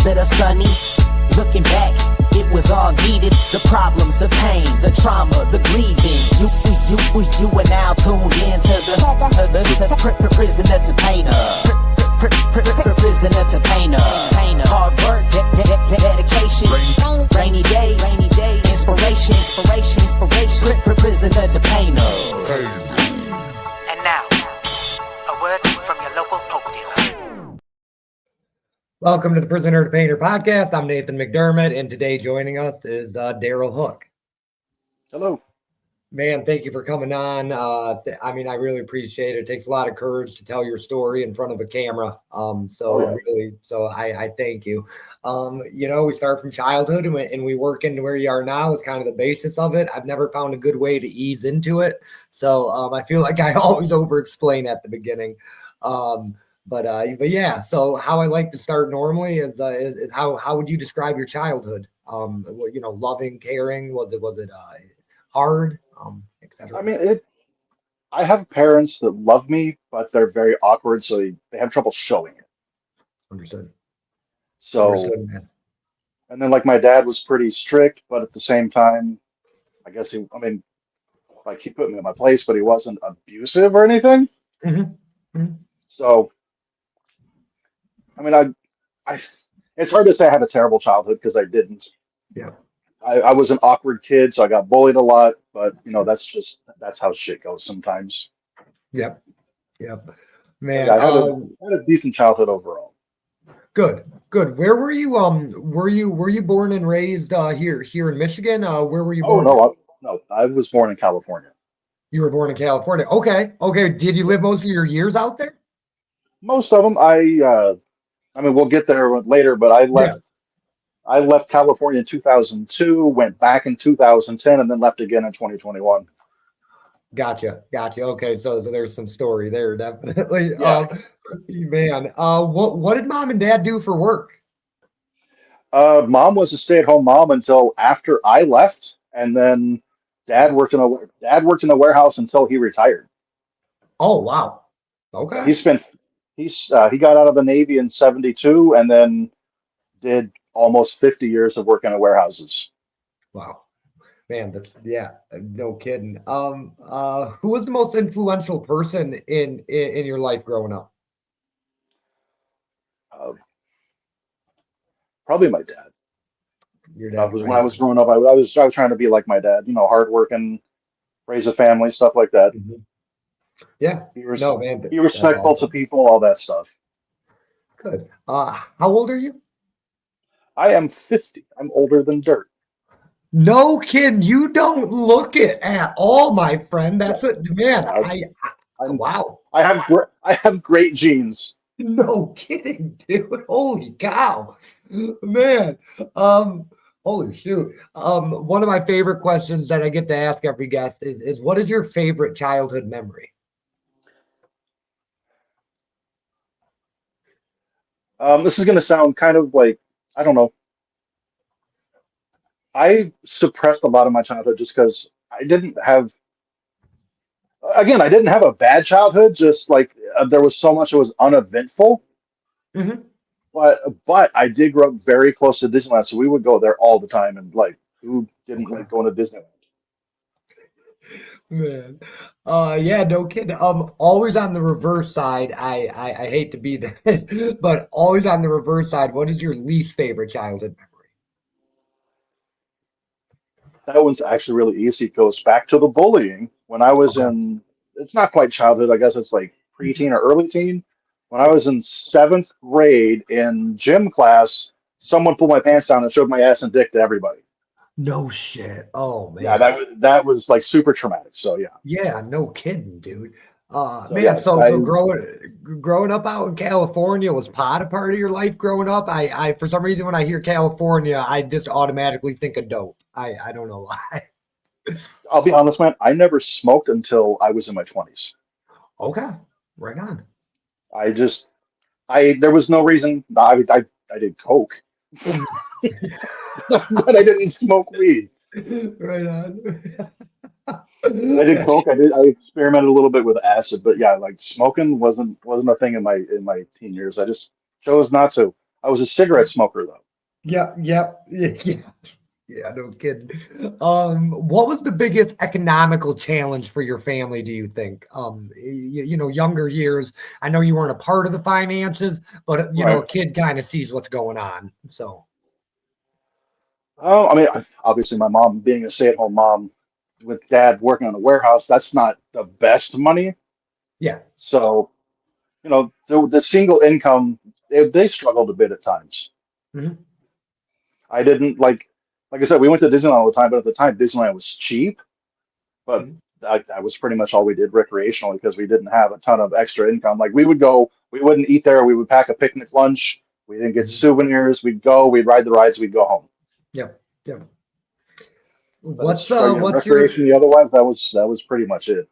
that are sunny. Looking back, it was all needed. The problems, the pain, the trauma, the grieving. You are now tuned in to the prisoner to painter. Prisoner to painter. Hard work, dedication. Rainy days, inspiration. Prisoner to painter. And now, a word from your local Pope dealer. Welcome to the Prisoner to Painter podcast. I'm Nathan McDermott, and today joining us is Daryl Hook. Hello. Man, thank you for coming on. I really appreciate it. It takes a lot of courage to tell your story in front of a camera. So I thank you. We start from childhood and we work into where you are now is kind of the basis of it. I've never found a good way to ease into it. So I feel like I always over-explain at the beginning. But yeah, so how I like to start normally is how would you describe your childhood? Loving, caring, was it hard, etc. I mean, I have parents that love me, but they're very awkward, so they have trouble showing it. Understood. So, Man. and then like my dad was pretty strict, but at the same time, I guess he put me in my place, but he wasn't abusive or anything. Mm-hmm. Mm-hmm. So, I it's hard to say I had a terrible childhood because I didn't. Yeah. I was an awkward kid, so I got bullied a lot, but that's how shit goes sometimes. Yep. Man, Yeah, I had a decent childhood overall. Good. Where were you? Were you born and raised here in Michigan? Where were you born? No, I was born in California. You were born in California. Okay. Did you live most of your years out there? Most of them. We'll get there later, but I left. Yeah. I left California in 2002, went back in 2010, and then left again in 2021. Gotcha. Okay, so there's some story there, definitely. Yeah. Man, what did mom and dad do for work? Mom was a stay-at-home mom until after I left, and then dad worked in a warehouse until he retired. Oh wow. Okay. He got out of the Navy in 72, and then did almost 50 years of working in warehouses. Wow. Man, no kidding. Who was the most influential person in your life growing up? Probably my dad. Your dad. When I was growing up, I was trying to be like my dad, hardworking, raise a family, stuff like that. Mm-hmm. Yeah. Be respectful awesome. to people, all that stuff. Good. How old are you? I am 50. I'm older than dirt. No kidding. You don't look it at all, my friend. That's it, man. Wow. I have great genes. No kidding, dude. Holy cow, man. Holy shoot. One of my favorite questions that I get to ask every guest is what is your favorite childhood memory? This is going to sound kind of like, I don't know. I suppressed a lot of my childhood just because I didn't have a bad childhood, just like there was so much that was uneventful. Mm-hmm. But I did grow up very close to Disneyland, so we would go there all the time. And like, who didn't like going to Disneyland? Man, yeah, no kidding. Always on the reverse side. I hate to be that, but always on the reverse side. What is your least favorite childhood memory? That one's actually really easy. It goes back to the bullying. When I was it's not quite childhood. I guess it's like preteen or early teen. When I was in 7th grade in gym class, someone pulled my pants down and showed my ass and dick to everybody. No shit. Oh man. Yeah, that was like super traumatic. So yeah. Yeah, no kidding, dude. So growing up out in California, was pot a part of your life growing up? I for some reason when I hear California, I just automatically think of dope. I don't know why. I'll be honest, man. I never smoked until I was in my 20s. Okay, right on. There was no reason. I did coke, but I didn't smoke weed. Right on. I did coke. I experimented a little bit with acid, but yeah, like smoking wasn't a thing in my teen years. I just chose not to. I was a cigarette smoker though. Yep, yep, yeah, yeah, no kidding. What was the biggest economical challenge for your family, do you think? Younger years, I know you weren't a part of the finances, but Right. a kid kind of sees what's going on. So, Oh, I mean, obviously, my mom being a stay-at-home mom with dad working on a warehouse, that's not the best money. yeah. So, the single income, they struggled a bit at times. Mhm. I didn't like I said, we went to Disneyland all the time, but at the time, Disneyland was cheap. But Mhm. that was pretty much all we did recreationally because we didn't have a ton of extra income. Like we wouldn't eat there. We would pack a picnic lunch. We didn't get Mhm. souvenirs. We'd ride the rides. We'd go home. Yep, yep. But as for What's your recreation, otherwise, that was pretty much it.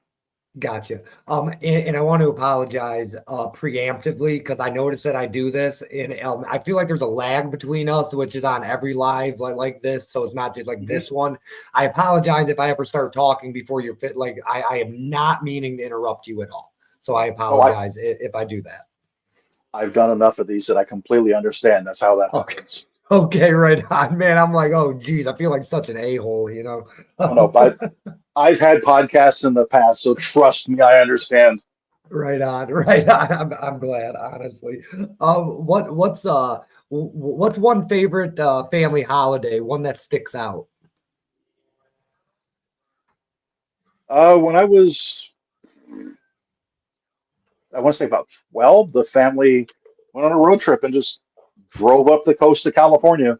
Gotcha. And I want to apologize preemptively because I noticed that I do this, and I feel like there's a lag between us, which is on every live like this, so it's not just like Mhm. this one. I apologize if I ever start talking before you're fit. Like I am not meaning to interrupt you at all, so I Oh, apologize if I do that. I've done enough of these that I completely understand that's how that Okay. happens. Okay, right on, man. I'm like, oh, geez, I feel like such an a-hole. Oh no, but I've had podcasts in the past, so trust me, I understand. Right on, right on. I'm glad, honestly. What's one favorite family holiday? One that sticks out? When I want to say about 12, the family went on a road trip and just drove up the coast of California.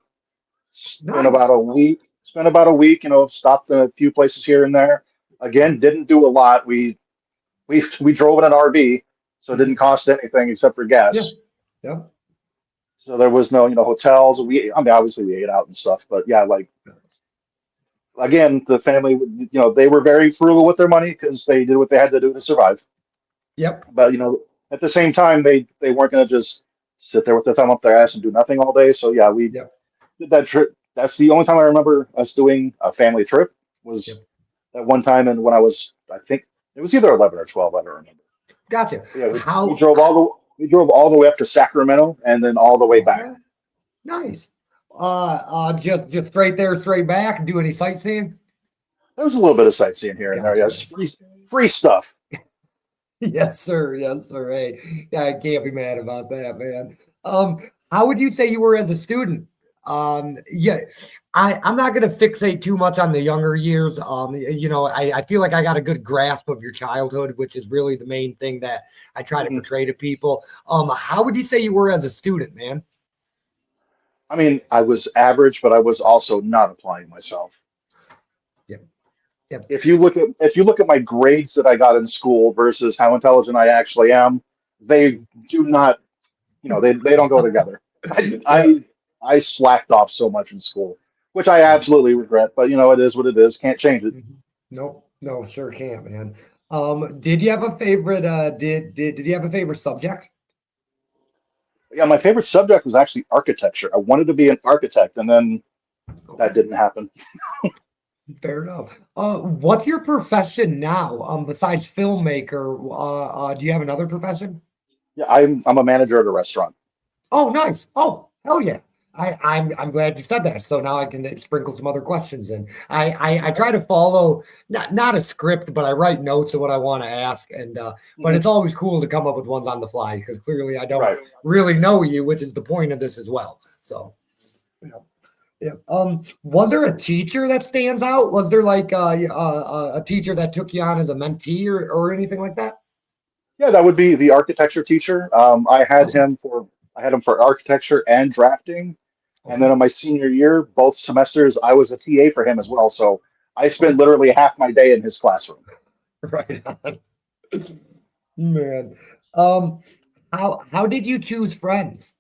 Spent about Nice. a week. Spent about a week. Stopped in a few places here and there. Again, didn't do a lot. We drove in an RV, so it didn't Mhm. cost anything except for Yeah, gas. yeah, So there was no, hotels. I mean, obviously we ate out and stuff, but yeah, like again, the family, they were very frugal with their money because they did what they had to do to survive. yep, But at the same time, they weren't going to just sit there with their thumb up their ass and do nothing all day. So yeah, we yep, did that trip. That's the only time I remember us doing a family trip was yep. that one time, and when I think it was either 11 or 12. I don't remember. Gotcha. But yeah, we How? drove all the way up to Sacramento and then all the way back. Okay, nice. Just straight there, straight back. Do any sightseeing? There was a little bit of sightseeing here and there. Yes, Gotcha. free stuff. Yes, sir. Yes, sir. Hey, yeah, I can't be mad about that, man. Um, how would you say you were as a student? Yeah, I'm not gonna fixate too much on the younger years. I feel like I got a good grasp of your childhood, which is really the main thing that I try to Mhm. portray to people. How would you say you were as a student, man? I mean, I was average, but I was also not applying myself. Yep, yep. If you look at my grades that I got in school versus how intelligent I actually am, they do not, they don't go together. I Yeah. I I slacked off so much in school, which I Gotcha. absolutely regret, but it is what it is. Can't change it. Mhm. Nope, no, sure can't, man. Did you have a favorite? Did you have a favorite subject? Yeah, my favorite subject was actually architecture. I wanted to be an architect, and then that Okay. didn't happen. Fair enough. What's your profession now? Besides filmmaker, do you have another profession? Yeah, I'm a manager at a restaurant. Oh, nice. Oh, hell yeah. I'm glad you said that. So now I can sprinkle some other questions in. I try to follow not a script, but I write notes of what I want to ask, and but Mhm. it's always cool to come up with ones on the fly because clearly I don't Right. really know you, which is the point of this as well. So. Yeah. Yeah. Was there a teacher that stands out? Was there like a teacher that took you on as a mentee or anything like that? Yeah, that would be the architecture teacher. Awesome. I had him for architecture and drafting, and then Okay. in my senior year, both semesters, I was a TA for him as well. So I spent Okay. literally half my day in his classroom. Right on. Man. Um, how did you choose friends?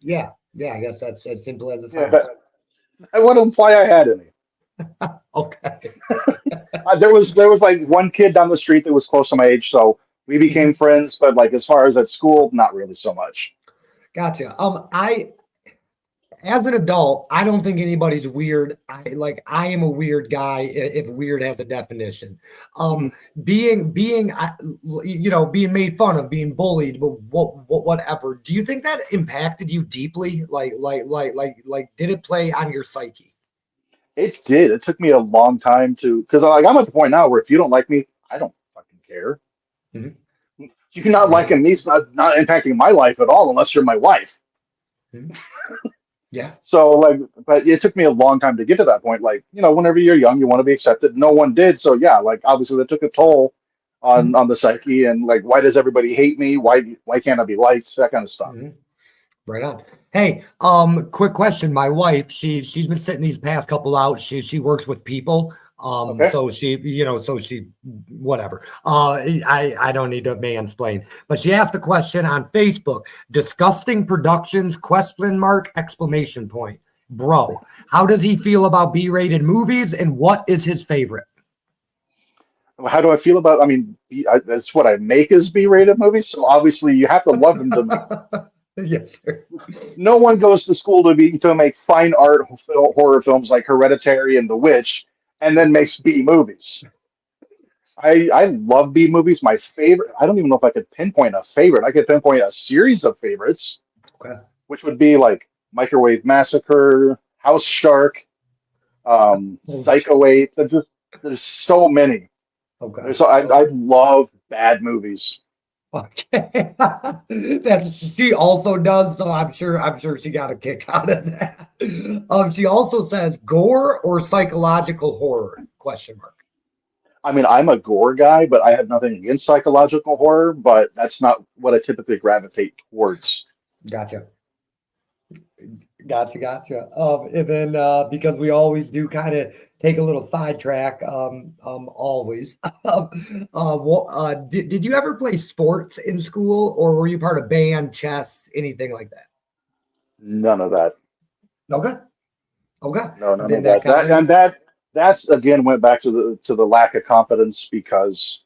Yeah, I guess that's as simple as it Yeah, sounds. but I wouldn't imply I had any. Okay. There was like one kid down the street that was close to my age, so we became Mhm. friends. But like as far as at school, not really so much. Gotcha. I as an adult, I don't think anybody's weird. I am a weird guy if weird has a definition. Mhm. Being made fun of, being bullied, but whatever. Do you think that impacted you deeply? Did it play on your psyche? It did. It took me a long time to, because like I'm at the point now where if you don't like me, I don't fucking care. Mhm. You're not Right liking on. me, it's not impacting my life at all unless you're my wife. Mhm. Yeah. So like, but it took me a long time to get to that point. Like, whenever you're young, you want to be accepted. No one did. So yeah, like obviously that took a toll on Mhm. on the psyche and like why does everybody hate me? Why can't I be liked? That kind of stuff. Mhm. Right on. Hey, quick question. My wife, she's been sitting these past couple out. She works with people. Okay. So she whatever. I don't need to mansplain, but she asked a question on Facebook. Disgusting Productions question mark exclamation point. Bro, how does he feel about B-rated movies and what is his favorite? How do I feel about? I mean, that's what I make is B-rated movies. So obviously you have to love them to make them. Yes, sir. No one goes to school to make fine art horror films like Hereditary and The Witch, and then makes B movies. I love B movies. My favorite. I don't even know if I could pinpoint a favorite. I could pinpoint a series of favorites, Okay. which would be like Microwave Massacre, House Shark, Psycho 8. There's so many. Okay. I love bad movies. Okay. That she also does, so I'm sure she got a kick out of that. She also says gore or psychological horror? Question mark. I mean, I'm a gore guy, but I have nothing against psychological horror, but that's not what I typically gravitate towards. Gotcha. Gotcha. And then because we always do kind of take a little sidetrack, always. Did you ever play sports in school, or were you part of band, chess, anything like that? None of that. Okay. Okay. No, none Then of that that. kind of. That's again went back to the lack of confidence because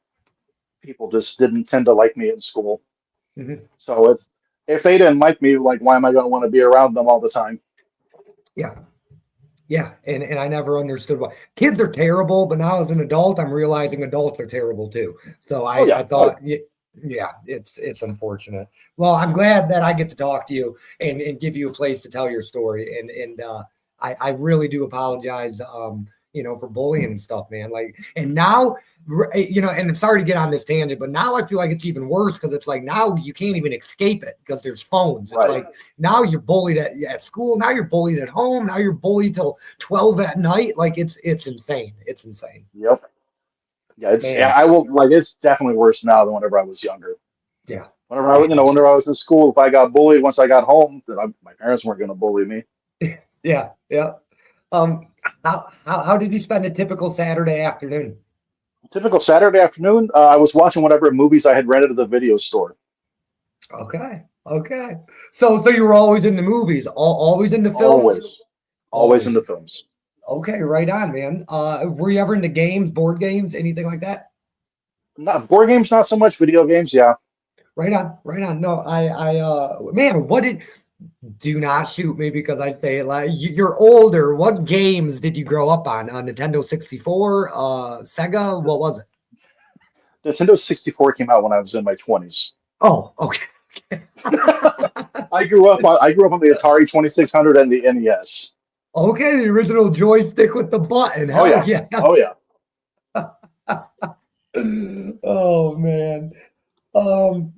people just didn't tend to like me in school. Mhm. So if they didn't like me, like why am I going to want to be around them all the time? Yeah. Yeah, and I never understood why kids are terrible, but now as an adult, I'm realizing adults are terrible too. So Oh I yeah, oh yeah. thought, yeah, it's unfortunate. Well, I'm glad that I get to talk to you and give you a place to tell your story. And I really do apologize, for bullying and stuff, man. Like, and now, and I'm sorry to get on this tangent, but now I feel like it's even worse because it's like now you can't even escape it because there's phones. It's Right. like now you're bullied at school, now you're bullied at home, now you're bullied till 12 at night. Like it's insane. It's insane. Yep. Yeah, Man. I will like it's definitely worse now than whenever I was younger. Yeah. Whenever I was in school, if I got bullied once I got home, then my parents weren't going to bully me. Yeah. Yeah. Um, how did you spend a typical Saturday afternoon? Typical Saturday afternoon, I was watching whatever movies I had rented at the video store. Okay. Okay. So you were always in the movies, always into films? Always, always Always. into films. Okay, right on, man. Were you ever into games, board games, anything like that? Not board games, not so much. Video games, yeah. Right on, right on. No, man, do not shoot me because I say like you're older. What games did you grow up on? Nintendo 64, Sega, what was it? Nintendo 64 came out when I was in my 20s. Oh, okay. I grew up on the Atari 2600 and the NES. Okay, the original joystick with the button. Oh Hell yeah. yeah. Oh yeah. Oh man. Um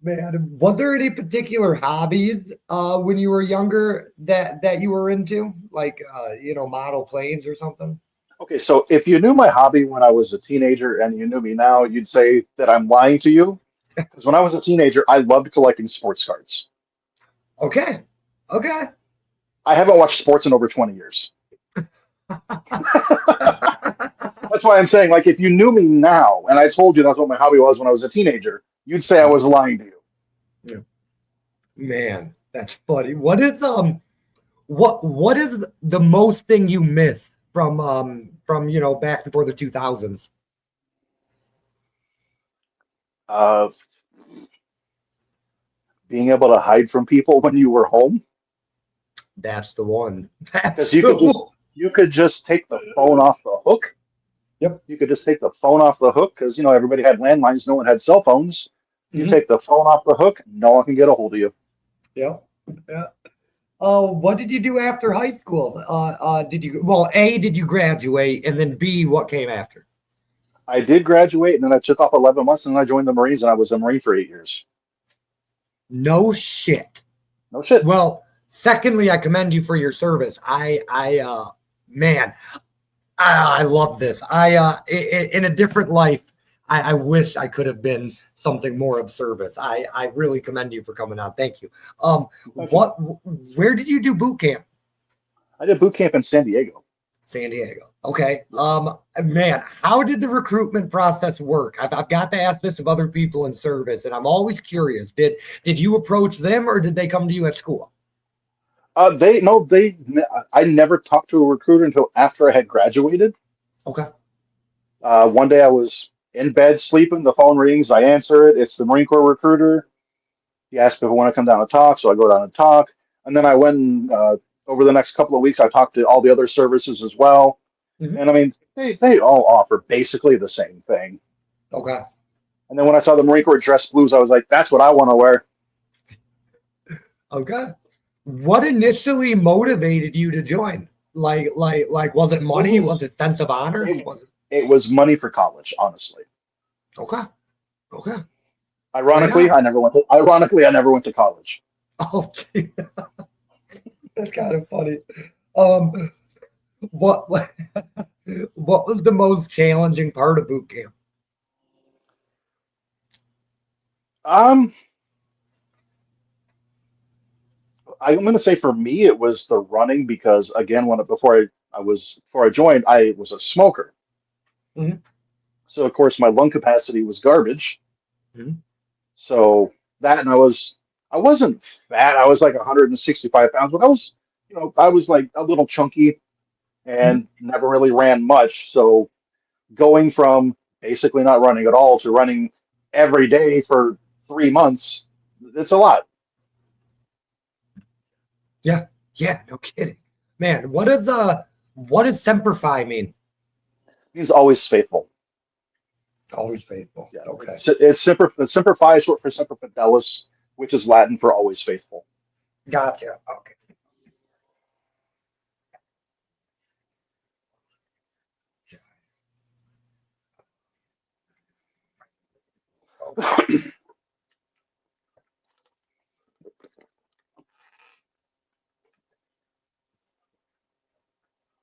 Man, was there any particular hobbies when you were younger that you were into, like model planes or something? Okay, so if you knew my hobby when I was a teenager and you knew me now, you'd say that I'm lying to you. Because when I was a teenager, I loved collecting sports cards. Okay, okay. I haven't watched sports in over 20 years. That's why I'm saying, like, if you knew me now and I told you that's what my hobby was when I was a teenager, you'd say I was lying to you. Yeah. Man, that's funny. What is the most thing you miss from back before the 2000s? Being able to hide from people when you were home. That's the one. Because you could just take the phone off the hook. Yep. You could just take the phone off the hook because everybody had landlines, no one had cell phones. You Mhm. take the phone off the hook, no one can get a hold of you. Yep. Yeah. What did you do after high school? Did you graduate, and then B, what came after? I did graduate, and then I took off 11 months, and then I joined the Marines, and I was a Marine for 8 years. No shit. No shit. Well, secondly, I commend you for your service. Man, I love this. In a different life, I wish I could have been something more of service. I really commend you for coming on. Thank you. Where did you do boot camp? I did boot camp in San Diego. San Diego. Okay. Man, how did the recruitment process work? I've got to ask this of other people in service, and I'm always curious. Did you approach them, or did they come to you at school? I never talked to a recruiter until after I had graduated. Okay. One day I was in bed sleeping. The phone rings. I answer it. It's the Marine Corps recruiter. He asked if I want to come down and talk, so I go down and talk. And then I went and, over the next couple of weeks, I talked to all the other services as well. Mm-hmm. And I mean, they all offer basically the same thing. Okay. And then when I saw the Marine Corps dress blues, I was like, that's what I want to wear. Okay. What initially motivated you to join? Like, was it money? Was it sense of honor? It was money for college, honestly. Okay. Okay. Ironically, I never went to college. Oh, gee. That's kind of funny. What was the most challenging part of boot camp? I'm going to say for me, it was the running because again, before I joined, I was a smoker. Mm-hmm. So of course my lung capacity was garbage. Mm-hmm. So that, and I wasn't fat. I was like 165 pounds, but I was like a little chunky and never really ran much. So going from basically not running at all to running every day for 3 months, it's a lot. Yeah. Yeah. No kidding, man. What does Semper Fi mean? He's always faithful. Always faithful. Yeah. Okay. It's Semper Fi is short for Semper Fidelis, which is Latin for always faithful. Gotcha. Okay.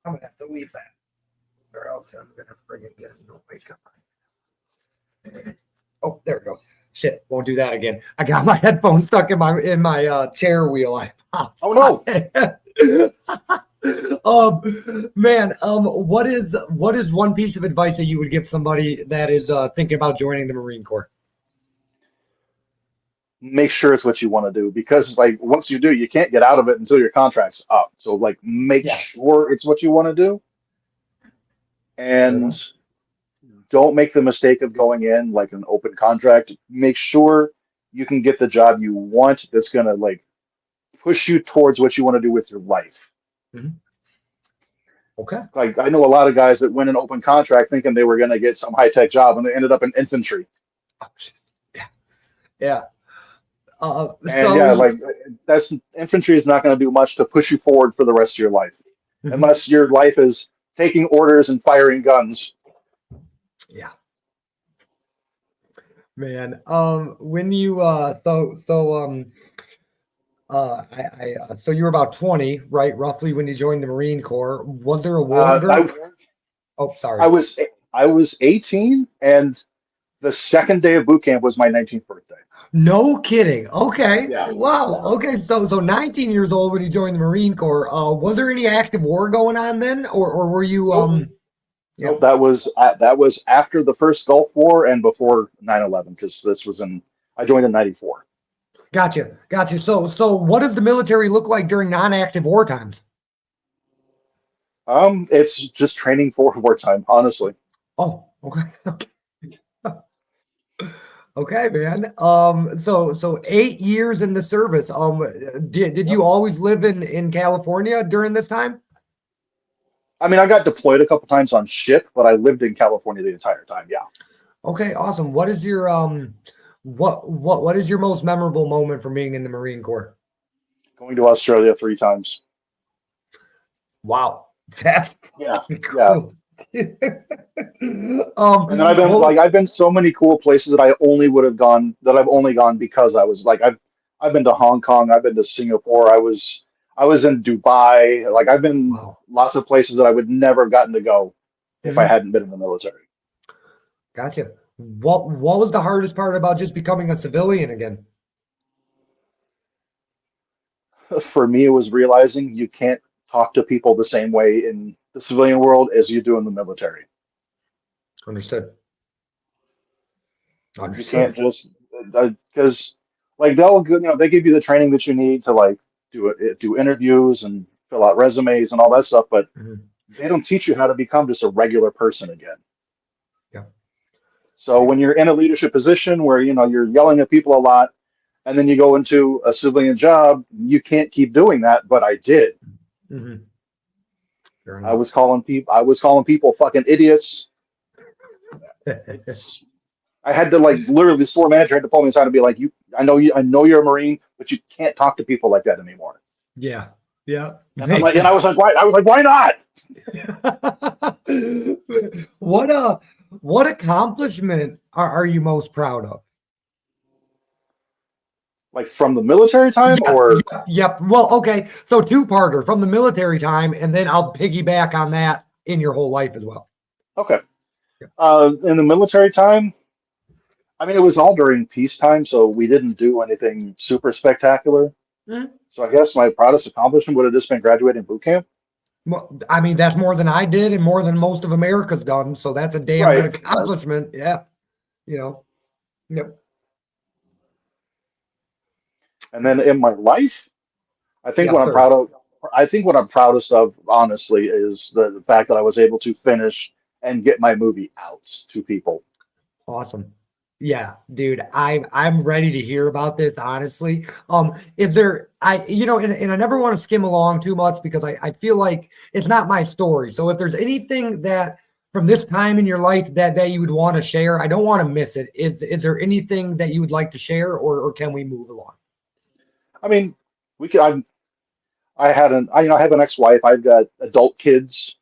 I'm gonna have to leave that, or else I'm gonna friggin' get a noise. Come on. Oh, there it goes. Shit, won't do that again. I got my headphones stuck in my chair wheel. Oh no. Man, what is one piece of advice that you would give somebody that is thinking about joining the Marine Corps? Make sure it's what you want to do, because like once you do, you can't get out of it until your contract's up. So like make sure it's what you want to do, and don't make the mistake of going in like an open contract. Make sure you can get the job you want that's gonna like push you towards what you want to do with your life. Mm-hmm. Okay. Like I know a lot of guys that went an open contract thinking they were gonna get some high-tech job and they ended up in infantry. Oh, yeah. Yeah. That's infantry is not going to do much to push you forward for the rest of your life, unless your life is taking orders and firing guns. Yeah, man. When you so you were about 20, right? Roughly when you joined the Marine Corps. Was there a war? Sorry. I was 18, and the second day of boot camp was my 19th birthday. No kidding. Okay. Yeah. Wow. Okay. So 19 years old when you joined the Marine Corps. Was there any active war going on then, or were you? Nope, that was after the first Gulf War and before 9/11, because I joined in '94. Gotcha. So what does the military look like during non-active war times? It's just training for wartime, honestly. Oh, okay. Okay. Okay, man. So 8 years in the service. Did you always live in California during this time? I mean, I got deployed a couple times on ship, but I lived in California the entire time. Yeah. Okay, awesome. What is your what is your most memorable moment from being in the Marine Corps? Going to Australia 3 times. Wow, that's Yeah. Yeah. cool. And then I've been so many cool places that I've only gone because I was like I've been to Hong Kong, I've been to Singapore, I was in Dubai, like I've been wow. lots of places that I would never have gotten to go if I Mhm. hadn't been in the military. Gotcha. What was the hardest part about just becoming a civilian again? For me, it was realizing you can't talk to people the same way in the civilian world as you do in the military. Understood. You can't Understood. just because like they give you the training that you need to like do interviews and fill out resumes and all that stuff, but Mhm. they don't teach you how to become just a regular person again. Yeah. So Yeah. when you're in a leadership position where you're yelling at people a lot, and then you go into a civilian job, you can't keep doing that. But I did. Mhm. Fair I enough. was calling people. I was calling people fucking idiots. It's. I had to like literally. The store manager had to pull me aside and be like, "You, I know you're a Marine, but you can't talk to people like that anymore." Yeah. Yeah. And I was like, "Why?" I was like, "Why not?" What what accomplishment are you most proud of? Like from the military time, Yes, or yep, yep. Well, okay. So two-parter from the military time, and then I'll piggyback on that in your whole life as well. okay, Yep. in the military time. I mean, it was all during peacetime, so we didn't do anything super spectacular. Mhm. So I guess my proudest accomplishment would have just been graduating boot camp. Well, I mean, that's more than I did and more than most of America's done. So that's a damn good Right, right. accomplishment. Yeah. You know. Yep. And then in my life, I think Yes, what I'm sir. proud of, I think what I'm proudest of, honestly, is the fact that I was able to finish and get my movie out to people. Awesome. Yeah, dude, I'm ready to hear about this, honestly. Is there and I never want to skim along too much because I feel like it's not my story. So if there's anything that from this time in your life that you would want to share, I don't want to miss it. Is there anything that you would like to share or can we move along? I mean, we could. I have an ex-wife. I've got adult kids.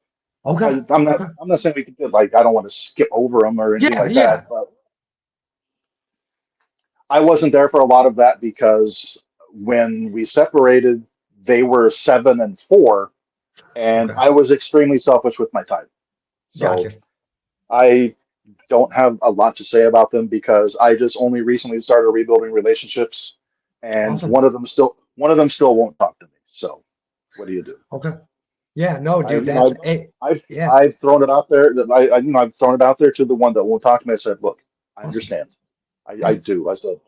Okay. Okay. I'm not saying we could like. I don't want to skip over them or anything Yeah, like that. yeah. But I wasn't there for a lot of that because when we separated, they were 7 and 4, and Okay. I was extremely selfish with my time. So Gotcha. I don't have a lot to say about them because I just only recently started rebuilding relationships, and Awesome. one of them still won't talk to me. So what do you do? Okay. Yeah, no, I dude, you know that's a yeah. I've thrown it out there that I've thrown it out there to the one that won't talk to me. I said, look, I Awesome. understand. I Yeah. do. I said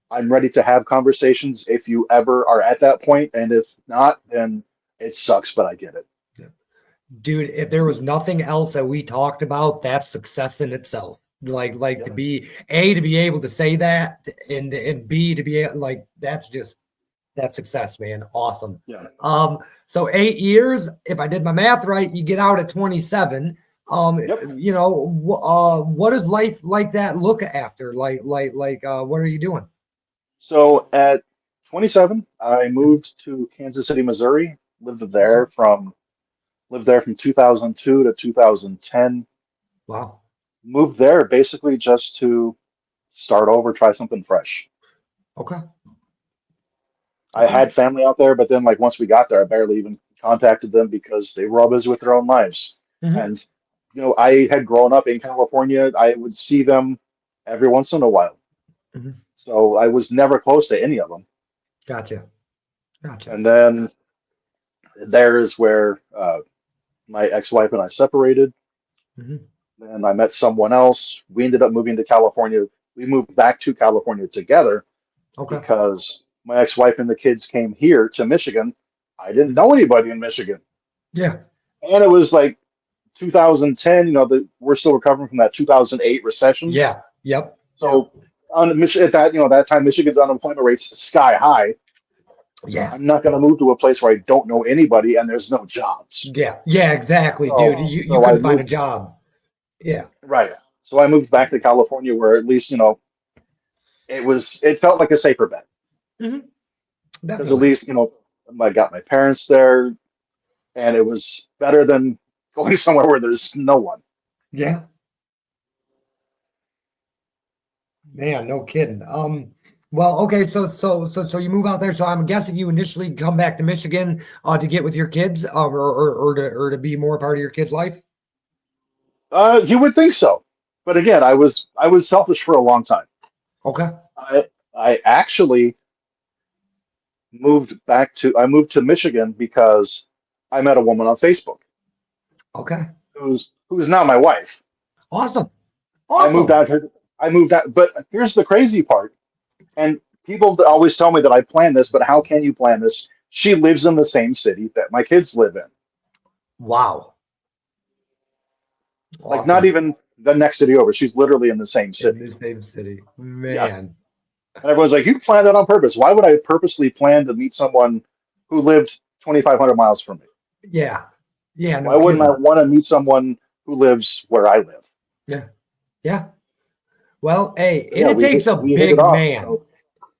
I'm ready to have conversations if you ever are at that point, and if not, then it sucks, but I get it. Yeah. Dude, if there was nothing else that we talked about, that's success in itself. Like Yeah, to be to be able to say that and B to be like that's success, man. Awesome. yeah. So 8 years, if I did my math right, you get out at 27. Yep. What does life like that look after? What are you doing? So at 27, I Mhm. moved to Kansas City, Missouri. Okay. Lived there from 2002 to 2010. Wow. Moved there basically just to start over, try something fresh. Okay. I Okay. had family out there, but then like once we got there, I barely even contacted them because they were all busy with their own lives. Mhm. And I had grown up in California. I would see them every once in a while. Mhm. So I was never close to any of them. Gotcha. Gotcha. And then there is where my ex-wife and I separated. Mhm. And I met someone else. We ended up moving to California. We moved back to California together Okay. because my ex-wife and the kids came here to Michigan. I didn't Mhm. know anybody in Michigan. Yeah. And it was like 2010, we're still recovering from that 2008 recession. Yeah. Yep. Yep. So At that, that time, Michigan's unemployment rate's sky high. Yeah. I'm not going to move to a place where I don't know anybody and there's no jobs. Yeah. Yeah, exactly, dude. So, You so I couldn't find a moved, job. Yeah. right. So I moved back to California where at least, it felt like a safer bet Hmm. because at Definitely. least, I got my parents there and it was better than going somewhere where there's no one. Yeah. Man, no kidding. Well, okay, so you move out there. So I'm guessing you initially come back to Michigan to get with your kids, or to be more a part of your kids' life. You would think so. But again, I was selfish for a long time. Okay. I actually I moved to Michigan because I met a woman on Facebook Okay. who's now my wife. Awesome. I moved Awesome. out here. I moved out, but here's the crazy part. And people always tell me that I planned this, but how can you plan this? She lives in the same city that my kids live in. Wow. Like not Awesome. even the next city over. She's literally in the same In city. the same city. Yeah. Man. And everyone's like, you planned that on purpose. Why would I purposely plan to meet someone who lived 2,500 miles from me? Yeah. Yeah, Why no wouldn't I kidding. want to meet someone who lives where I live? Yeah. Yeah. Well, hey, So and yeah, it takes a we hit it big off. man. So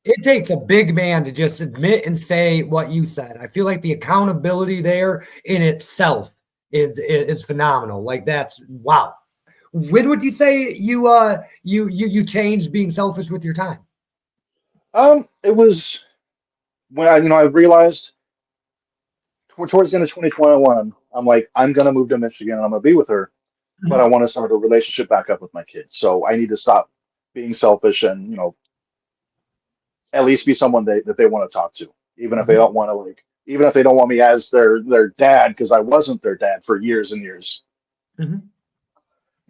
It takes a big man to just admit and say what you said. I feel like the accountability there in itself is phenomenal. Like that's wow. When would you say you changed being selfish with your time? it was when I realized towards the end of 2021, I'm like, I'm gonna move to Michigan and I'm gonna be with her, but I Mhm. want to start a relationship back up with my kids. So I need to stop being selfish and at least be someone that they want to talk to, even if they Mhm. don't want to even if they don't want me as their dad because I wasn't their dad for years and years. Mhm.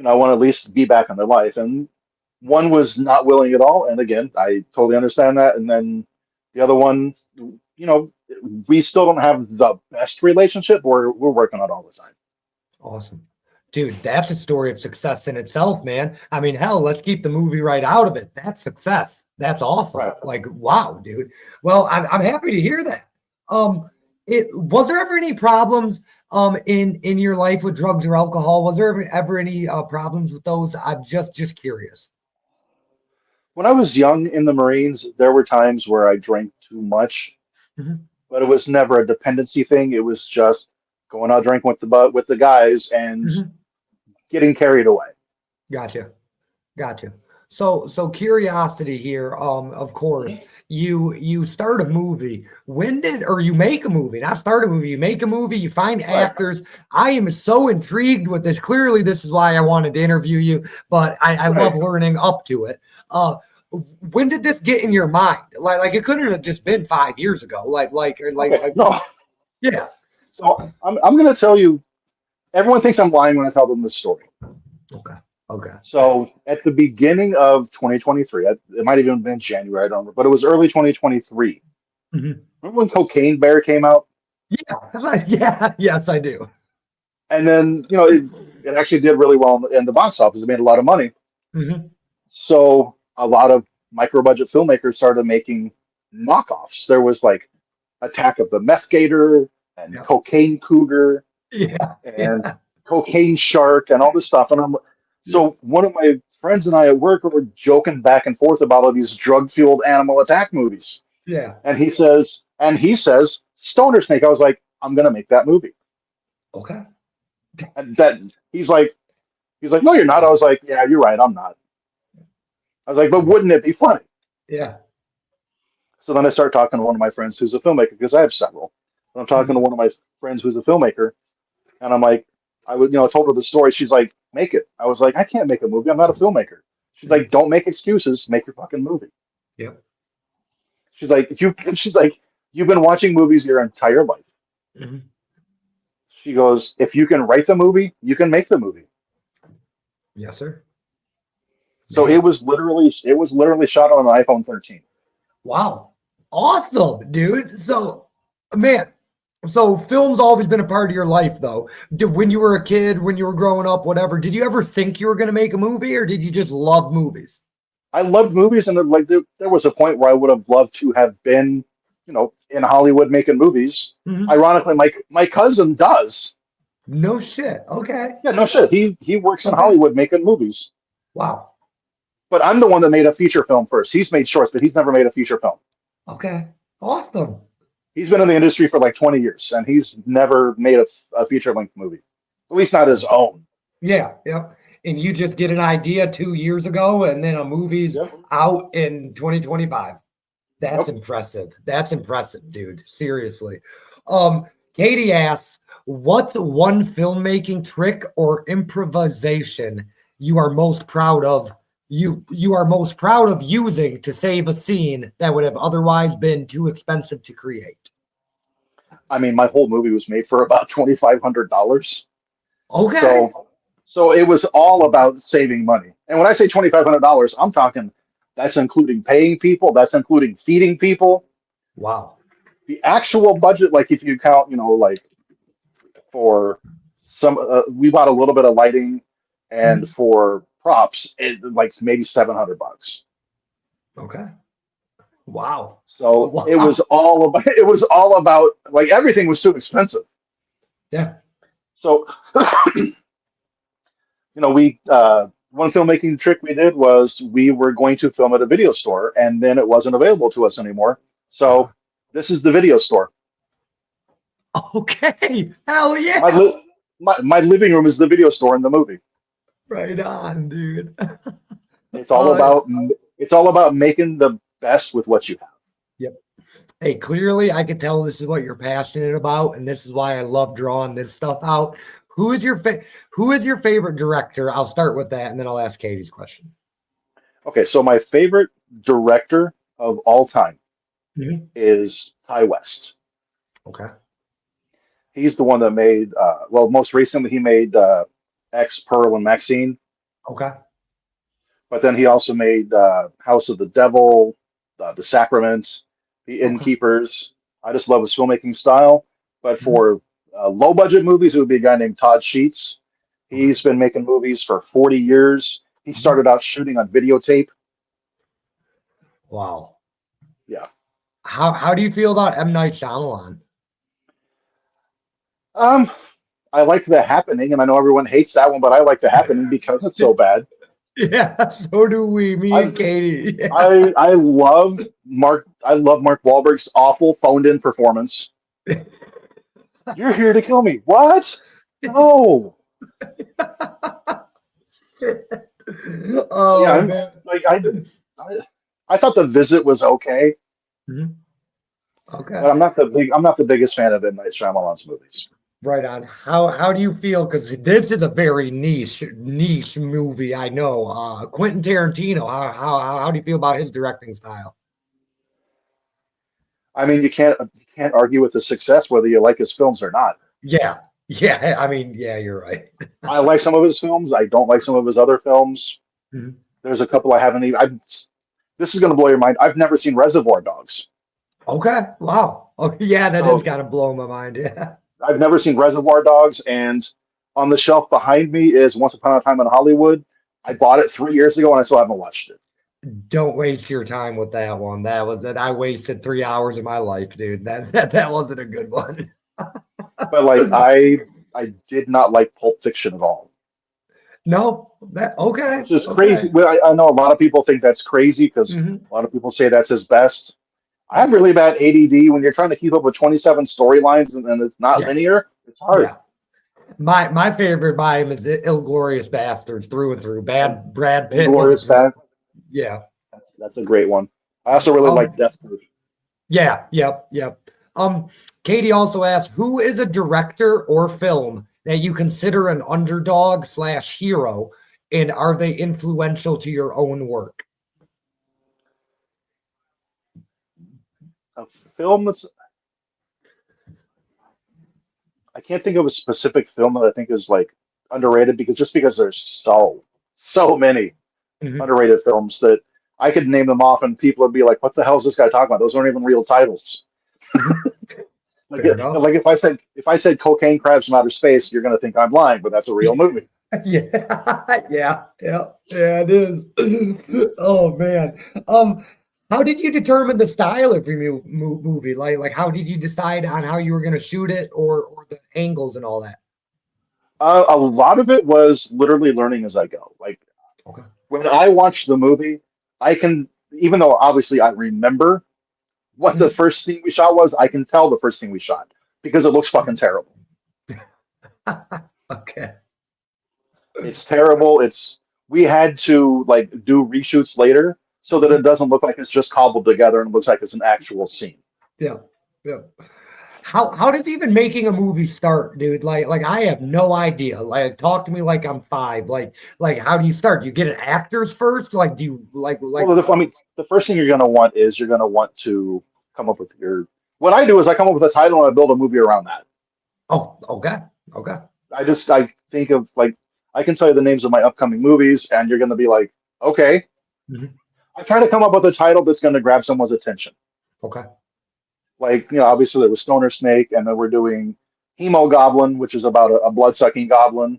I want to at least be back in their life. And one was not willing at all. And again, I totally understand that. And then the other one, you know, we still don't have the best relationship. We're working on it all the time. Awesome. Dude, that's a story of success in itself, man. I mean, hell, let's keep the movie right out of it. That's success. That's awesome. Right. Like, wow, dude. Well, I'm happy to hear that. Um, it was there ever any problems in your life with drugs or alcohol? Was there ever any problems with those? I'm just curious. When I was young in the Marines, there were times where I drank too much, Mhm. but it was never a dependency thing. It was just going out drinking with the guys and Mhm. getting carried away. Gotcha. Gotcha. So curiosity here. Of course, you start a movie. When did or you make a movie? Not start a movie. You make a movie. You find Right. actors. I am so intrigued with this. Clearly, this is why I wanted to interview you. But I love Right. learning up to it. When did this get in your mind? Like it couldn't have just been 5 years ago. Okay. Like No. yeah. So I'm going to tell you. Everyone thinks I'm lying when I tell them this story. Okay. Okay. So at the beginning of 2023, it might have even been January, I don't remember, but it was early 2023. Mhm. Remember when Cocaine Bear came out? Yeah. Yeah. Yes, I do. And then, it actually did really well in the box office. It made a lot of money. Mhm. So a lot of micro budget filmmakers started making knockoffs. There was like Attack of the Meth Gator and Yeah. Cocaine Cougar Yeah. and Yeah. Cocaine Shark and all this stuff. And Yeah. so one of my friends and I at work were joking back and forth about all these drug-fueled animal attack movies. Yeah. And he says, Stoner Snake. I was like, I'm gonna make that movie. Okay. And that he's like, no, you're not. I was like, yeah, you're right, I'm not. I was like, but wouldn't it be funny? Yeah. So then I started talking to one of my friends who's a filmmaker because I have several. And I'm talking to Mhm. one of my friends who's a filmmaker, and I'm like, I told her the story. She's like, make it. I was like, I can't make a movie. I'm not a filmmaker. She's like, Mhm. don't make excuses. Make your fucking movie. Yep. She's like, you've been watching movies your entire life. Mhm. She goes, if you can write the movie, you can make the movie. Yes, sir. So Man. it was literally shot on an iPhone 13. Wow. Awesome, dude. So, man, so film's always been a part of your life, though. When you were a kid, when you were growing up, whatever, did you ever think you were going to make a movie or did you just love movies? I loved movies, and like there was a point where I would have loved to have been, in Hollywood making movies. Mhm. Ironically, my cousin does. No shit. Okay. Yeah, no shit. He works in Okay. Hollywood making movies. Wow. But I'm the one that made a feature film first. He's made shorts, but he's never made a feature film. Okay. Awesome. He's been in the industry for like 20 years, and he's never made a feature-length movie, at least not his own. Yeah. Yeah. And you just get an idea 2 years ago, and then a movie's Yep. out in 2025. That's Yep. impressive. That's impressive, dude. Seriously. Katie asks, what's one filmmaking trick or improvisation you are most proud of? You are most proud of using to save a scene that would have otherwise been too expensive to create. I mean, my whole movie was made for about $2,500. Okay. So it was all about saving money. And when I say $2,500, I'm talking that's including paying people, that's including feeding people. Wow. The actual budget, like if you count, like for some, we bought a little bit of lighting, and for props, like maybe $700. Okay. Wow. So Wow. it was all about like everything was too expensive. Yeah. So we one filmmaking trick we did was we were going to film at a video store, and then it wasn't available to us anymore. So this is the video store. Okay. Hell yeah. My living room is the video store in the movie. Right on, dude. It's all about making the best with what you have. Yep. Hey, clearly I can tell this is what you're passionate about, and this is why I love drawing this stuff out. Who is your favorite director? I'll start with that, and then I'll ask Katie's question. Okay, so my favorite director of all time is Ty West. Okay. He's the one that made, most recently he made X, Pearl, and Maxine. Okay. But then he also made House of the Devil, The Sacrament, The Innkeepers. I just love his filmmaking style. But for low budget movies, it would be a guy named Todd Sheets. He's been making movies for 40 years. He started out shooting on videotape. Wow. Yeah. How do you feel about M. Night Shyamalan? I like The Happening, and I know everyone hates that one, but I like The Happening because it's so bad. Yeah, so do we. Me and Katie. Yeah. I love Mark Wahlberg's awful phoned-in performance. You're here to kill me. What? No. Oh, yeah, man. I thought The Visit was okay. Okay. But I'm not the biggest fan of M. Night Shyamalan's movies. Right on. How do you feel? Because this is a very niche movie. I know. Quentin Tarantino. How do you feel about his directing style? I mean, you can't argue with his success whether you like his films or not. Yeah. I mean, yeah, you're right. I like some of his films. I don't like some of his other films. There's a couple I haven't even. This is going to blow your mind. I've never seen Reservoir Dogs. Okay. Wow. Oh, yeah, that is kind of blowing my mind. Yeah. I've never seen Reservoir Dogs, and on the shelf behind me is Once Upon a Time in Hollywood. I bought it 3 years ago, and I still haven't watched it. Don't waste your time with that one. I wasted 3 hours of my life, dude. That wasn't a good one. But like, I did not like Pulp Fiction at all. No, okay. Which is crazy. Well, I know a lot of people think that's crazy because a lot of people say that's his best. I have really bad ADD. When you're trying to keep up with 27 storylines and it's not linear, it's hard. Yeah. My favorite by him is Inglourious Bastards through and through. Brad Pitt. Inglourious Bastards. Yeah. That's a great one. I also really like Death Proof. Yeah. Yep. Katie also asked, who is a director or film that you consider an underdog/hero, and are they influential to your own work? A film that's, I can't think of a specific film that I think is like underrated because there's so many underrated films that I could name them off and people would be like, what the hell is this guy talking about? Those aren't even real titles. Like if I said Cocaine Crabs from Outer Space, you're going to think I'm lying, but that's a real movie. Yeah, yeah, it is. Oh man. How did you determine the style of your movie? Like, how did you decide on how you were going to shoot it, or the angles and all that? A lot of it was literally learning as I go. Like Okay. when I watch the movie, I can, even though obviously I remember what the Mhm. first thing we shot was, I can tell the first thing we shot because it looks fucking terrible. Okay. It's terrible. We had to like do reshoots later so that it Mhm. doesn't look like it's just cobbled together and it looks like it's an actual scene. Yeah. Yeah. How does even making a movie start, dude? Like I have no idea. Like talk to me like I'm five. Like how do you start? Do you get an actors first? Like do you like Well, I mean, the first thing you're going to want is you're going to want to come up with your. What I do is I come up with a title and I build a movie around that. oh okay. Okay. I think of like I can tell you the names of my upcoming movies, and you're going to be like, okay. Mhm. I try to come up with a title that's going to grab someone's attention. Okay. Like obviously there was Stoner Snake, and then we're doing Hemo Goblin, which is about a blood sucking goblin.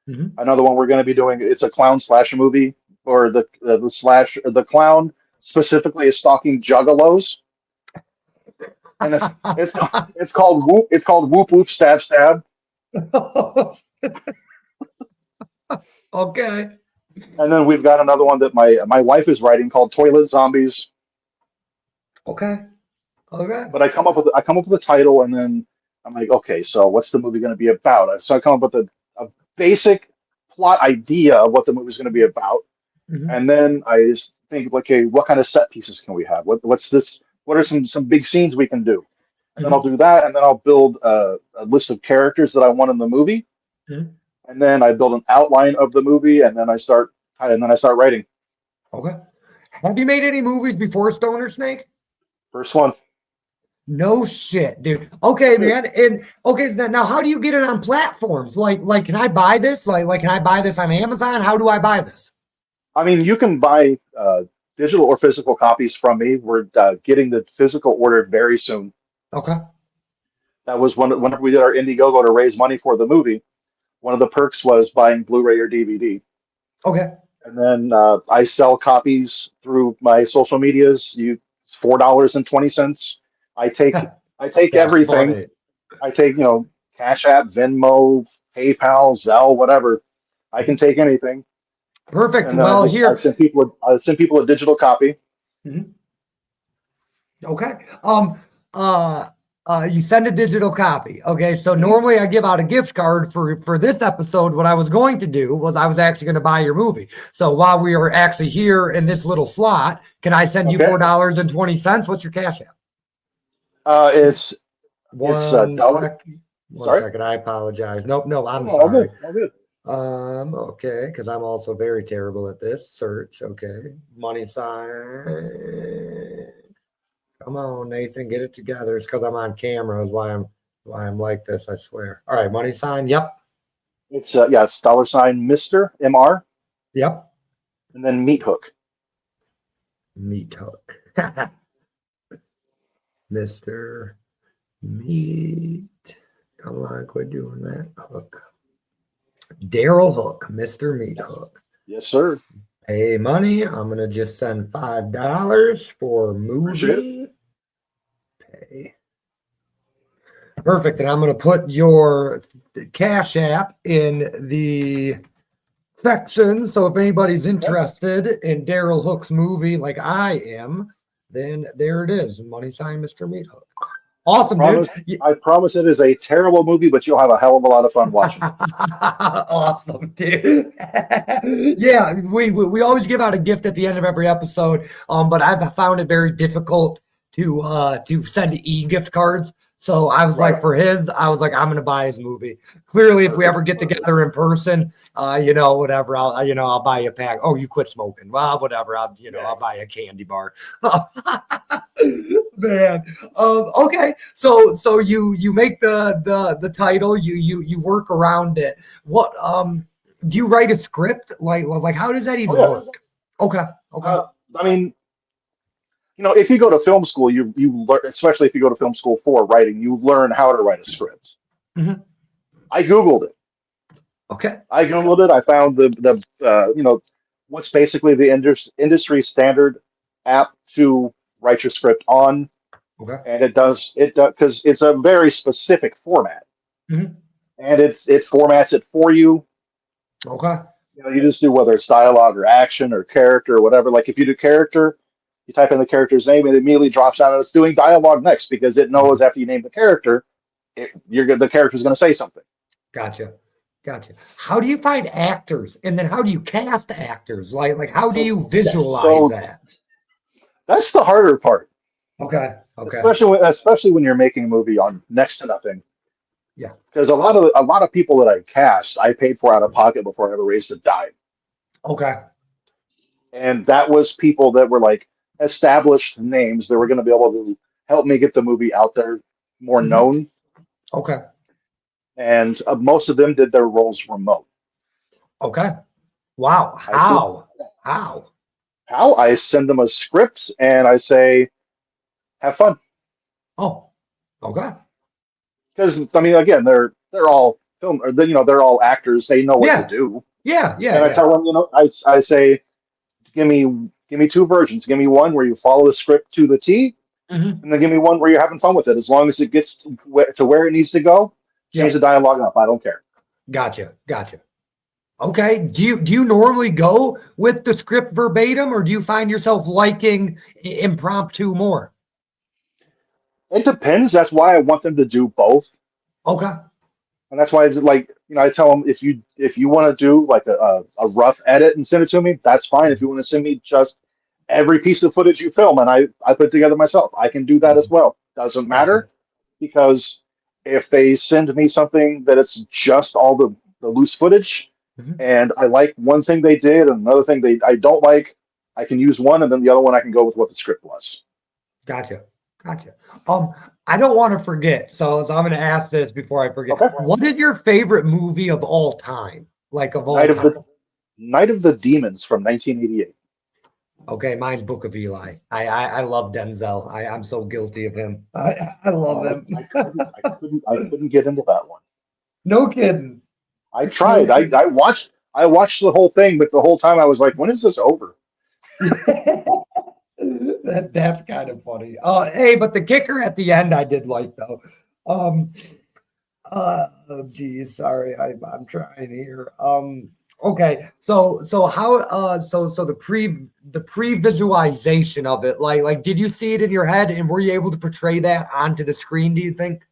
Mhm. Another one we're going to be doing, it's a clown slasher movie, or the clown specifically is stalking juggalos, and it's called Whoop Whoop Stab Stab. Okay. And then we've got another one that my wife is writing called Toilet Zombies. Okay. Okay. But I come up with a title, and then I'm like, okay, so what's the movie going to be about? So I come up with a basic plot idea of what the movie's going to be about, Mhm. and then I just think, okay, what kind of set pieces can we have? What's this? What are some big scenes we can do? And then I'll Mhm. do that, and then I'll build a list of characters that I want in the movie, Mhm. and then I build an outline of the movie, and then I start writing. Okay. Have you made any movies before Stoner Snake? First one. No shit, dude. Okay, man. And okay, now how do you get it on platforms? Like, can I buy this? Can I buy this on Amazon? How do I buy this? I mean, you can buy digital or physical copies from me. We're getting the physical ordered very soon. Okay. That was whenever we did our Indiegogo to raise money for the movie. One of the perks was buying Blu-ray or DVD. Okay. And then I sell copies through my social medias. It's $4.20. I take I take That's everything. funny. I take Cash App, Venmo, PayPal, Zelle, whatever. I can take anything, Perfect. and then Well, I here. send people a digital copy. Mhm. Okay. Uh, you send a digital copy. Okay. So Mhm. normally I give out a gift card for this episode. What I was going to do was I was actually going to buy your movie. So while we are actually here in this little slot, can I send you Okay. $4.20? What's your cash app? Uh, it's it's One dollar. second. One Sorry. second. I apologize. Nope. No, I'm Oh, all sorry. good. All good. Okay, because I'm also very terrible at this. Search. Okay. Money sign. Come on, Nathan, get it together. It's because I'm on camera, is why I'm like this, I swear. All right, money sign. Yep. It's dollar sign Mr. MR Yep. and then meat hook. Meat hook. Mr. Meat. Come on, quit doing that. Hook. Daryl Hook, Mr. Meat Yes. Hook. Yes, sir. Pay money. I'm gonna just send $5 for Appreciate it. movie. Pay. Perfect. And I'm gonna put your Cash App in the section. So if anybody's Okay. interested in Daryl Hook's movie like I am, then there it is. Money sign Mr. Meat Hook. Awesome, dude. I promise it is a terrible movie, but you'll have a hell of a lot of fun watching it. Awesome, dude. Yeah, we always give out a gift at the end of every episode. But I've found it very difficult to send e-gift cards. So I was like, Right. for his, I was like, I'm gonna buy his movie. Clearly, if we ever get Perfect. together in person, whatever, I'll buy you a pack. Oh, you quit smoking. Well, whatever. I'll buy you a candy bar. Man. Okay. So you make the title, you work around it. What do you write a script? Like how does that Oh, even yes. work? Okay. Okay. I mean, if you go to film school, you learn, especially if you go to film school for writing, you learn how to write a script. Mhm. I Googled it. Okay. I Googled it. I found what's basically the industry standard app to write your script on, Okay. and it does because it's a very specific format, Mhm. and it formats it for you. Okay. You just do whether it's dialogue or action or character or whatever. Like if you do character, you type in the character's name, and it immediately drops down and it's doing dialogue next because it knows Mhm. after you name the character, the character's going to say something. Gotcha. Gotcha. How do you find actors? And then how do you cast actors? Like how do So you visualize so that? that's the harder part, Okay. Okay. especially when you're making a movie on next to nothing. Yeah. Because a lot of people that I cast, I paid for out of pocket before I ever raised a dime, Okay. and that was people that were like established names that were going to be able to help me get the movie out there more Mhm. known. Okay. And most of them did their roles remote. Okay. Wow. I send How? How? how I send them a script and I say, have fun. Oh, okay. Because I mean, again, they're all film, or they're all actors. They know what to Yeah. do. Yeah. Yeah. And I Yeah. tell them, I say, give me two versions. Give me one where you follow the script to the T, Mhm. and then give me one where you're having fun with it. As long as it gets to where it needs to go, change the Yep. dialogue up. I don't care. Gotcha. Gotcha. Okay. Do you normally go with the script verbatim, or do you find yourself liking impromptu more? It depends. That's why I want them to do both. Okay. And that's why, I tell them if you want to do like a rough edit and send it to me, that's fine. If you want to send me just every piece of footage you film and I put it together myself, I can do that as well. Doesn't Gotcha. matter because if they send me something that it's just all the loose footage Mhm. and I like one thing they did and another thing I don't like, I can use one and then the other one I can go with what the script was. Gotcha. Gotcha. I don't want to forget, so I'm going to ask this before I forget. Okay. What is your favorite movie of all time? Like of all Night of time? the Night of the Demons from 1988. Okay, mine's Book of Eli. I love Denzel. I'm so guilty of him. I love Oh, him. I couldn't get into that one. No kidding. I No tried. I, kidding. I watched I watched the whole thing, but the whole time I was like, when is this over? That's kind of funny. Hey, but the kicker at the end I did like though. Um, oh geez, sorry, I'm trying here. Okay, so how so the pre visualization of it, like did you see it in your head and were you able to portray that onto the screen, do you think?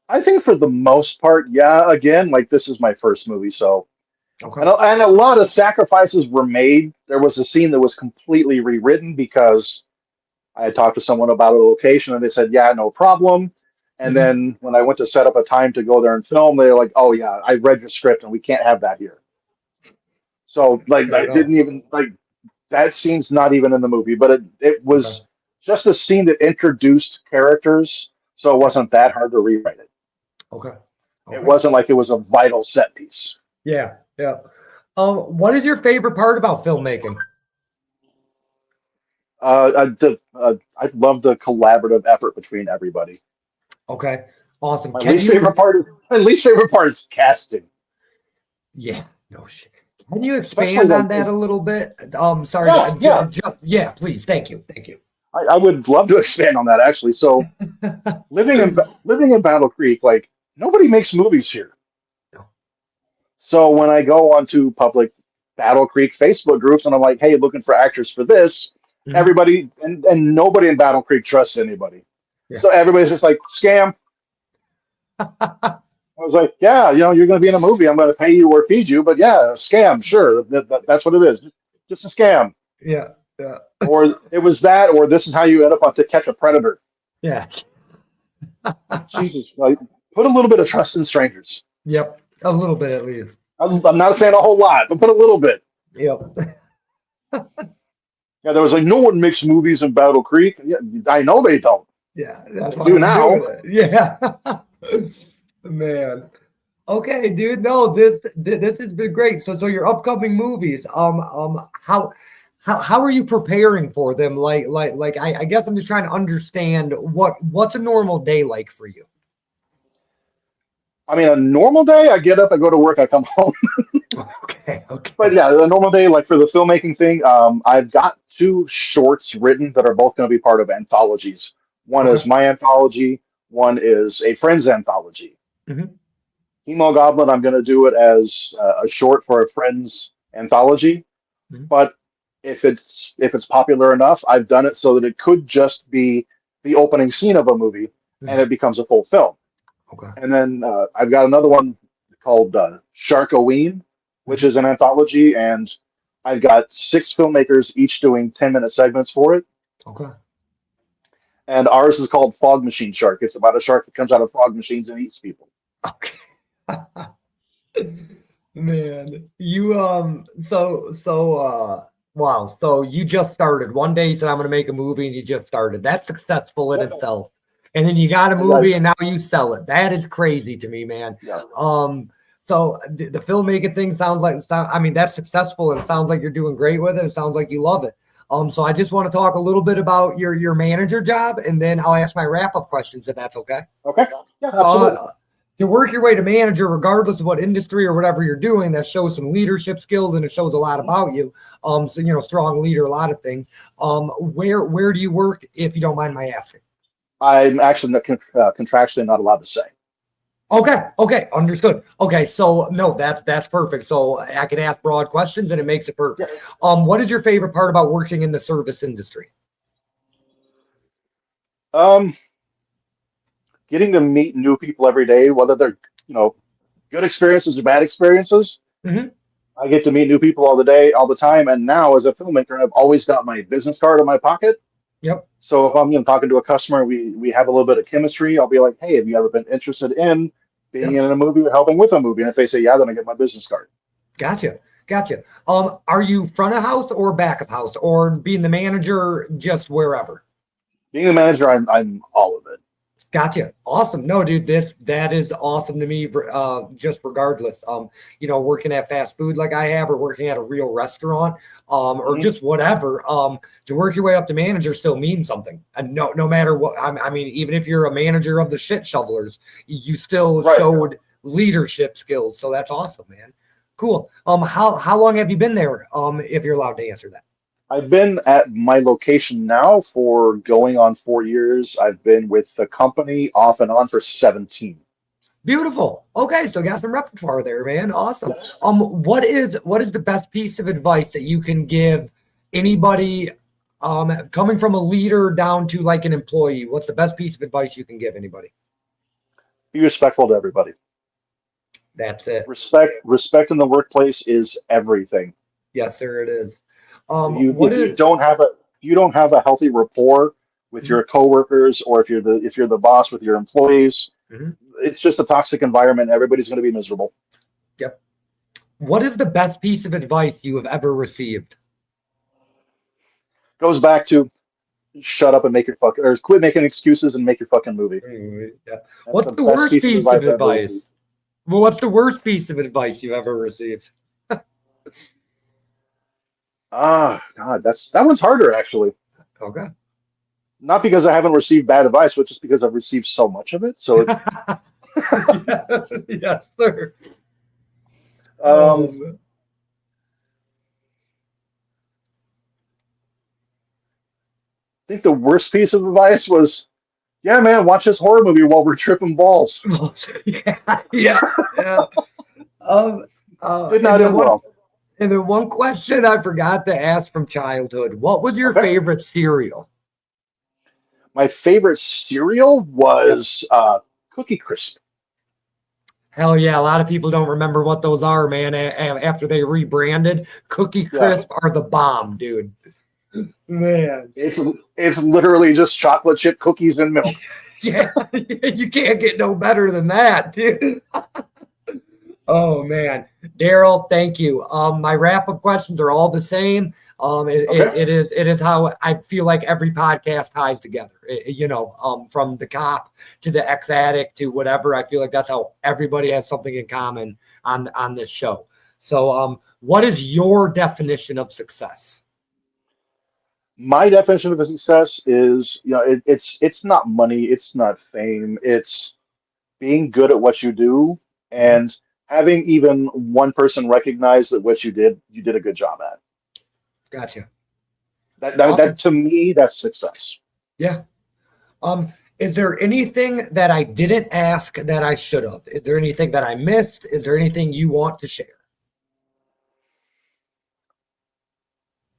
I think for the most part, yeah. Again, like this is my first movie, so Okay. and a lot of sacrifices were made. There was a scene that was completely rewritten because I had talked to someone about a location and they said, yeah, no problem. And Mhm. then when I went to set up a time to go there and film, they were like, oh yeah, I read your script and we can't have that here. So like Fair I enough. didn't even like that scene's not even in the movie, but it Okay. was just a scene that introduced characters, so it Yeah. wasn't that hard to rewrite it. Okay. It Okay. wasn't like it was a vital set piece. Yeah. Yeah. What is your favorite part about filmmaking? I love the collaborative effort between everybody. Okay. Awesome. My Can least you? favorite part is my least favorite part is casting, Yeah. No shit. Can you especially expand like on that a little bit? Sorry. yeah, yeah. Yeah. Please. Thank you. Thank you. I would love to expand on that actually. So living in Battle Creek, like nobody makes movies here. No. So when I go onto public Battle Creek Facebook groups and I'm like, hey, looking for actors for this, Mhm. everybody and nobody in Battle Creek trusts anybody. Yeah. So everybody's just like, scam. I was like, yeah, you're going to be in a movie. I'm going to pay you or feed you, but yeah, scam, sure. That's what it is. Just a scam. Yeah. Yeah. Or it was that, or this is how you end up on To Catch a Predator. Yeah. Like, Jesus, like, put a little bit of trust in strangers. Yep. A little bit at least. I'm not saying a whole lot, but put a little bit. Yep. Yeah, there was like, no one makes movies in Battle Creek. Yeah, I know they don't. Yeah. That's They why do I'm doing now. it. Yeah. Man. Okay, dude. No, this has been great. So your upcoming movies, how are you preparing for them? Like I guess I'm just trying to understand what's a normal day like for you. I mean, a normal day, I get up, I go to work, I come home. Okay, okay. But yeah, a normal day, like for the filmmaking thing, I've got two shorts written that are both going to be part of anthologies. One Okay. is my anthology, one is a friend's anthology. Hmm. Hemo Goblin, I'm going to do it as a short for a friend's anthology. Hmm. But if it's popular enough, I've done it so that it could just be the opening scene of a movie, and Hmm. it becomes a full film. Okay. And then I've got another one called Sharkoween, which Hmm. is an anthology, and I've got six filmmakers each doing 10-minute segments for it. Okay. And ours is called Fog Machine Shark. It's about a shark that comes out of fog machines and eats people. Okay. Man, you wow, so you just started. One day you said I'm gonna make a movie and you just started. That's successful in Yeah, itself. And then you got a I got, movie and now you sell it. That is crazy to me, man. yeah. So the filmmaking thing sounds like I mean that's successful and it sounds like you're doing great with it. It sounds like you love it. So I just want to talk a little bit about your manager job and then I'll ask my wrap-up questions if that's okay. Okay. Yeah, absolutely. Uh, to work your way to manager, regardless of what industry or whatever you're doing, that shows some leadership skills and it shows a lot about you. So strong leader, a lot of things. Where do you work, if you don't mind my asking? I'm actually not contractually not allowed to say. Okay, understood. Okay, so no, that's perfect. So I can ask broad questions and it makes it Yeah. perfect. What is your favorite part about working in the service industry? Um, Getting to meet new people every day, whether they're, good experiences or bad experiences. Hmm. I get to meet new people all the day, all the time. And now, as a filmmaker, I've always got my business card in my pocket. Yep. So if I'm talking to a customer, we have a little bit of chemistry. I'll be like, "Hey, have you ever been interested in being Yep. in a movie or helping with a movie?" And if they say yeah, then I get my business card. Gotcha. Are you front of house or back of house or being the manager just wherever? Being a manager, I'm all of it. Gotcha. Awesome. No, dude, that is awesome to me. Just regardless, working at fast food like I have, or working at a real restaurant, or Mhm. just whatever, to work your way up to manager still means something. And no matter what, I mean, even if you're a manager of the shit shovelers, you still Right. showed leadership skills. So that's awesome, man. Cool. How long have you been there? If you're allowed to answer that. I've been at my location now for going on 4 years. I've been with the company off and on for 17. Beautiful. Okay, so got some repertoire there, man. Awesome. Yes. What is the best piece of advice that you can give anybody coming from a leader down to like an employee? What's the best piece of advice you can give anybody? Be respectful to everybody. That's it. Respect in the workplace is everything. Yes, sir, it is. If you don't have a healthy rapport with Mhm. your coworkers, or if you're the boss with your employees, Mhm. it's just a toxic environment. Everybody's going to be miserable. Yep. What is the best piece of advice you have ever received? Goes back to shut up and make your fucking, or quit making excuses and make your fucking movie. Yeah. That's What's the the best worst piece of piece of advice I ever received. advice? Well, what's the worst piece of advice you've ever received? Ah, God, that one's harder actually. Okay. Not because I haven't received bad advice, but just because I've received so much of it. So, Yeah, yes, sir. um, Oh, I think the worst piece of advice was, "Yeah, man, watch this horror movie while we're tripping balls." yeah. Um, Did and not then end one well. and then one question I forgot to ask from childhood. What was your Okay. favorite cereal? My favorite cereal Yep. was Cookie Crisp. Hell yeah, a lot of people don't remember what those are, man. After they rebranded, Cookie Yeah, Crisp are the bomb, dude. Man. it's literally just chocolate chip cookies and milk. Yeah, you can't get no better than that, dude. Oh man, Daryl, thank you. My wrap-up questions are all the same. Okay. It is how I feel like every podcast ties together. From the cop to the ex-addict to whatever. I feel like that's how everybody has something in common on this show. So, what is your definition of success? My definition of a success is, it's not money, it's not fame, it's being good at what you do and having even one person recognize that what you did a good job at. Gotcha. That Awesome. to me, that's success. Yeah. Is there anything that I didn't ask that I should have? Is there anything that I missed? Is there anything you want to share?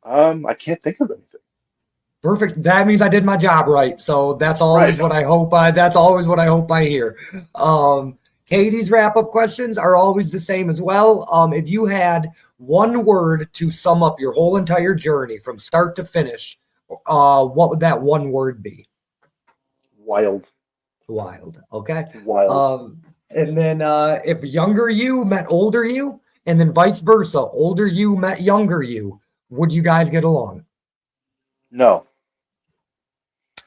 I can't think of anything. Perfect. That means I did my job right. So that's Right. always what I hope I hear. Katie's wrap-up questions are always the same as well. If you had one word to sum up your whole entire journey from start to finish, what would that one word be? Wild. Wild. Okay. Wild. And then if younger you met older you, and then vice versa, older you met younger you, would you guys get along? No.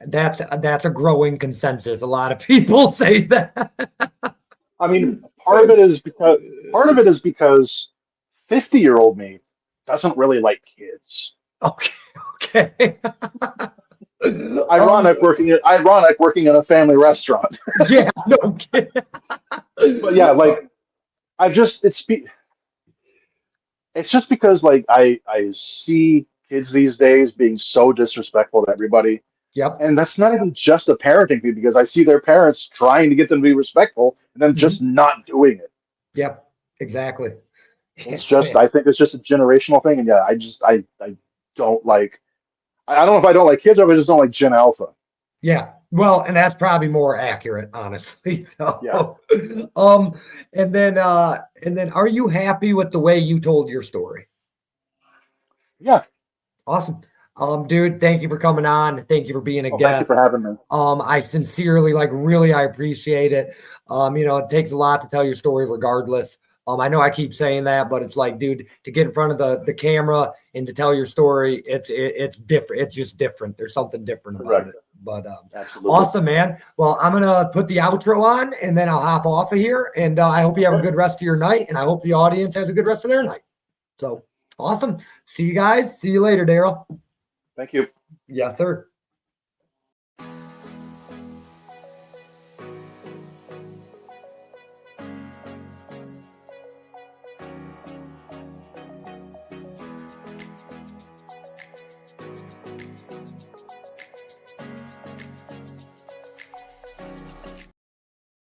That's a growing consensus. A lot of people say that. I mean, part of it is because 50-year-old me doesn't really like kids. Okay. Ironic working in a family restaurant. Yeah, no kidding. But yeah, like it's just because like I see kids these days being so disrespectful to everybody. Yep. And that's not even just a parenting thing because I see their parents trying to get them to be respectful and then just not doing it. Yep. Exactly. It's just I think it's just a generational thing. And yeah, I don't like I don't know if I don't like kids or if I just don't like Gen Alpha. Yeah. Well, and that's probably more accurate, honestly. Yeah. And then are you happy with the way you told your story? Yeah. Awesome. Dude, thank you for coming on. Thank you for being a Well, guest. thank you for having me. I sincerely, I appreciate it. It takes a lot to tell your story regardless. I know I keep saying that, but it's like, dude, to get in front of the camera and to tell your story, it's different. It's just different. There's something different about it. But absolutely awesome, man. Well, I'm gonna put the outro on and then I'll hop off of here. And I hope you have a good rest of your night, and I hope the audience has a good rest of their night. So awesome. See you guys. See you later, Daryl. Thank you. Yes, sir.